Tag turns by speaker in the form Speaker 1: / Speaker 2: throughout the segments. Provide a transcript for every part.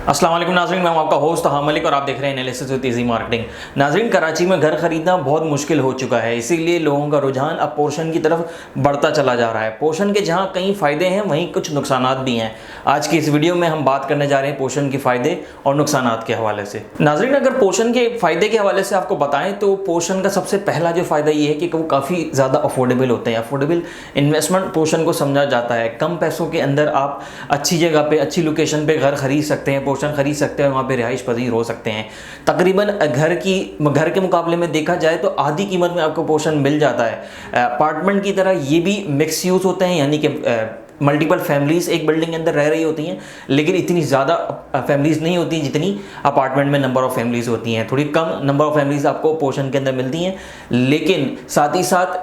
Speaker 1: अस्सलाम वालेकुम नाज़रीन, मैं हूं आपका होस्ट हाम मलिक और आप देख रहे हैं एनालिसिस विद इजी मार्केटिंग। नाज़रीन, कराची में घर खरीदना बहुत मुश्किल हो चुका है, इसीलिए लोगों का रुझान अब पोर्शन की तरफ बढ़ता चला जा रहा है। पोर्शन के जहां कई फ़ायदे हैं वहीं कुछ नुकसानात भी हैं। आज की इस वीडियो में हम बात करने जा रहे हैं पोर्शन के फ़ायदे और नुकसानात के हवाले से। नाज़रीन, अगर पोर्शन के फ़ायदे के हवाले से आपको बताएं तो पोर्शन का सबसे पहला जो फ़ायदा ये है कि वो काफ़ी ज़्यादा अफोर्डेबल होते हैं। अफोर्डेबल इन्वेस्टमेंट पोर्शन को समझा जाता है। कम पैसों के अंदर आप अच्छी जगह पर, अच्छी लोकेशन पर घर खरीद सकते हैं, पोर्शन खरीद सकते हैं, वहाँ पे रिहाइश पजीर हो सकते हैं। तकरीबन घर के मुकाबले में देखा जाए तो आधी कीमत में आपको पोर्शन मिल जाता है। अपार्टमेंट की तरह ये भी मिक्स यूज़ होते हैं, यानी कि मल्टीपल फैमिलीज एक बिल्डिंग के अंदर रह रही होती हैं, लेकिन इतनी ज़्यादा फैमिलीज नहीं होती जितनी अपार्टमेंट में नंबर ऑफ़ फैमिलीज होती हैं। थोड़ी कम नंबर ऑफ़ फैमिलीज आपको पोर्शन के अंदर मिलती हैं, लेकिन साथ ही साथ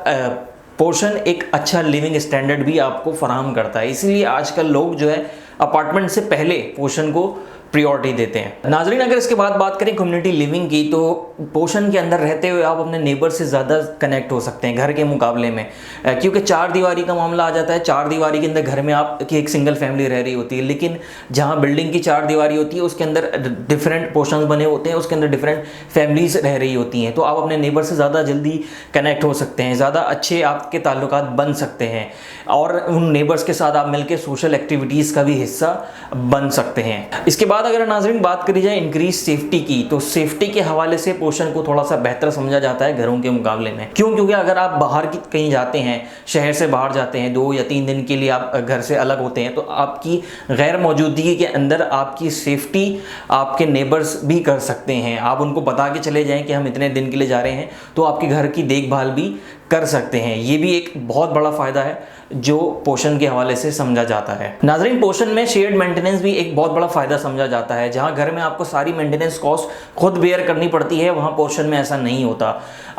Speaker 1: पोर्शन एक अच्छा लिविंग स्टैंडर्ड भी आपको फराहम करता है। इसीलिए आजकल लोग जो है अपार्टमेंट से पहले पोर्शन को प्रायोरिटी देते हैं। नाजरीन, अगर इसके बाद बात करें कम्युनिटी लिविंग की, तो पोर्शन के अंदर रहते हुए आप अपने नेबर से ज़्यादा कनेक्ट हो सकते हैं घर के मुकाबले में, क्योंकि चार दीवारी का मामला आ जाता है। चार दीवारी के अंदर घर में आपकी एक सिंगल फैमिली रह रही होती है, लेकिन जहाँ बिल्डिंग की चार दीवारी होती है उसके अंदर डिफरेंट पोर्शंस बने होते हैं, उसके अंदर डिफरेंट फैमिलीज रह रही होती हैं, तो आप अपने नेबर से ज़्यादा जल्दी कनेक्ट हो सकते हैं, ज़्यादा अच्छे आपके ताल्लुकात बन सकते हैं और उन नेबर्स के साथ आप मिलकर सोशल एक्टिविटीज़ का भी हिस्सा बन सकते हैं। इसके बाद अगर नाज़रीन बात करी जाए इंक्रीज सेफ्टी की, तो सेफ्टी के हवाले से पोर्शन को थोड़ा सा बेहतर समझा जाता है घरों के मुकाबले में। क्योंकि अगर आप बाहर की कहीं जाते हैं, शहर से बाहर जाते हैं, 2 या 3 दिन के लिए आप घर से अलग होते हैं, तो आपकी गैर मौजूदगी के अंदर आपकी सेफ्टी आपके नेबर्स भी कर सकते हैं। आप उनको बता के चले जाएं कि हम इतने दिन के लिए जा रहे हैं, तो आपके घर की देखभाल भी कर सकते हैं। ये भी एक बहुत बड़ा फ़ायदा है जो पोर्शन के हवाले से समझा जाता है। नाज़रीन, पोर्शन में शेयर्ड मेंटेनेंस भी एक बहुत बड़ा फ़ायदा समझा जाता है। जहां घर में आपको सारी मेंटेनेंस कॉस्ट खुद बेयर करनी पड़ती है, वहां पोर्शन में ऐसा नहीं होता।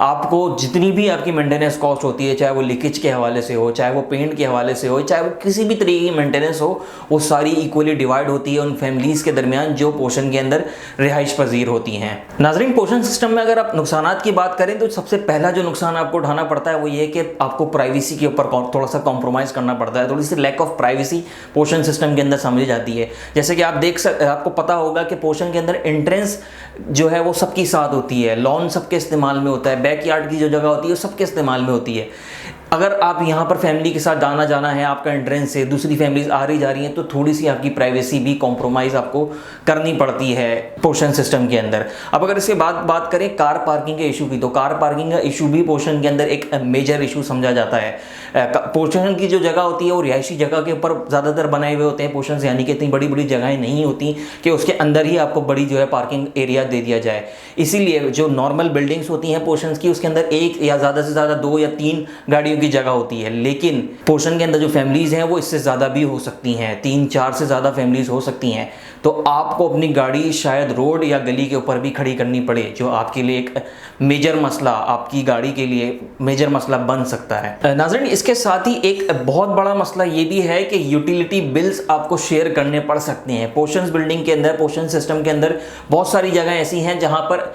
Speaker 1: आपको जितनी भी आपकी मेंटेनेंस कॉस्ट होती है, चाहे वो लीकेज के हवाले से हो, चाहे वो पेंट के हवाले से हो, चाहे वो किसी भी तरीके की मेंटेनेंस हो, वो सारी इक्वली डिवाइड होती है उन फैमिलीज़ के दरमियान जो पोर्शन के अंदर रिहाइश पजीर होती हैं। नाज़रीन, पोर्शन सिस्टम में अगर आप नुकसानात की बात करें तो सबसे पहला जो नुकसान आपको उठाना पड़ता है वो ये कि आपको प्राइवेसी के ऊपर थोड़ा सा कॉम्प्रोमाइज़ करना पड़ता है। थोड़ी सी lack of privacy portion system के अंदर समझी जाती है। जैसे कि आपको पता होगा कि पोर्शन के अंदर एंट्रेंस जो है वो सबकी साथ होती है, लॉन सबके इस्तेमाल में होता है, बैकयार्ड की जो जगह होती है वो सबके इस्तेमाल में होती है। अगर आप यहाँ पर फैमिली के साथ जाना है, आपका एंट्रेंस से दूसरी फैमिलीज आ रही जा रही हैं, तो थोड़ी सी आपकी प्राइवेसी भी कॉम्प्रोमाइज़ आपको करनी पड़ती है पोर्शन सिस्टम के अंदर। अब अगर इसके बाद बात करें कार पार्किंग के इशू की, तो कार पार्किंग का इशू भी पोर्शन के अंदर एक मेजर इशू समझा जाता है। पोर्शन की जो जगह होती है वो रिहायशी जगह के ऊपर ज़्यादातर बनाए हुए होते हैं पोर्शन, यानी कि इतनी बड़ी बड़ी जगहें नहीं होती कि उसके अंदर ही आपको बड़ी जो है पार्किंग एरिया दे दिया जाए। इसीलिए जो नॉर्मल बिल्डिंग्स होती हैं पोर्शन की, उसके अंदर एक या ज़्यादा से ज़्यादा 2 या 3 गाड़ियों की जगह होती है, लेकिन पोर्शन के अंदर जो फैमिलीज हैं वो इससे ज़्यादा भी हो सकती हैं, 3-4 से ज़्यादा फैमिलीज हो सकती हैं। तो आपको अपनी गाड़ी शायद रोड या गली के ऊपर भी खड़ी करनी पड़े, जो आपके लिए एक मेजर मसला, आपकी गाड़ी के लिए मेजर मसला बन सकता है। नाज़रीन, इसके साथ ही एक बहुत बड़ा मसला ये भी है कि यूटिलिटी बिल्स आपको शेयर करने पड़ सकते हैं। पोर्शन बिल्डिंग के अंदर, पोर्शन सिस्टम के अंदर बहुत सारी जगह ऐसी हैं जहाँ पर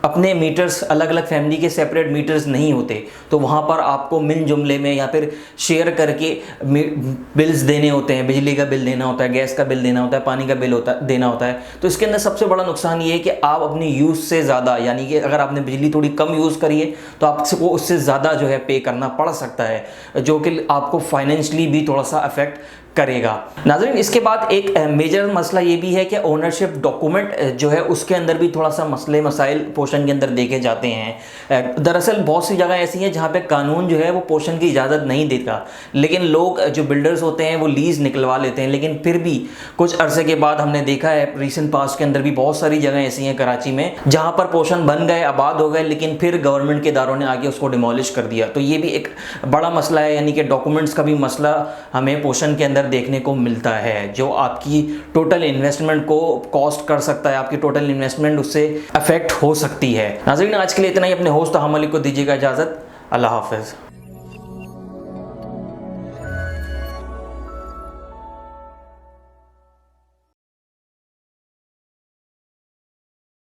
Speaker 1: अपने मीटर्स, अलग अलग फैमिली के सेपरेट मीटर्स नहीं होते, तो वहाँ पर आपको मिल जुमले में या फिर शेयर करके बिल्स देने होते हैं। बिजली का बिल देना होता है, गैस का बिल देना होता है, पानी का बिल देना होता है। तो इसके अंदर सबसे बड़ा नुकसान ये है कि आप अपनी यूज़ से ज़्यादा, यानी कि अगर आपने बिजली थोड़ी कम यूज़ करी है तो आपको उससे ज़्यादा जो है पे करना पड़ सकता है, जो कि आपको फाइनेंशियली भी थोड़ा सा अफेक्ट करेगा। नाज़रीन, इसके बाद एक मेजर मसला ये भी है कि ओनरशिप डॉक्यूमेंट जो है उसके अंदर भी थोड़ा सा मसले मसाइल पोर्शन के अंदर देखे जाते हैं। दरअसल बहुत सी जगह ऐसी हैं जहाँ पे कानून जो है वो पोर्शन की इजाज़त नहीं देता, लेकिन लोग जो बिल्डर्स होते हैं वो लीज़ निकलवा लेते हैं। लेकिन फिर भी कुछ अरसे के बाद हमने देखा है, रिसेंट पास्ट के अंदर भी बहुत सारी जगह ऐसी हैं कराची में जहाँ पर पोर्शन बन गए, आबाद हो गए, लेकिन फिर गवर्नमेंट के इदारों ने आगे उसको डिमोलिश कर दिया। तो ये भी एक बड़ा मसला है, यानी कि डॉक्यूमेंट्स का भी मसला हमें पोर्शन के अंदर देखने को मिलता है, जो आपकी टोटल इन्वेस्टमेंट को कॉस्ट कर सकता है, आपकी टोटल इन्वेस्टमेंट उससे अफेक्ट हो सकती है। नाज़रीन, आज के लिए इतना ही। अपने होस्ट हाम मलिक को दीजिएगा इजाज़त। अल्लाह हाफ़िज़।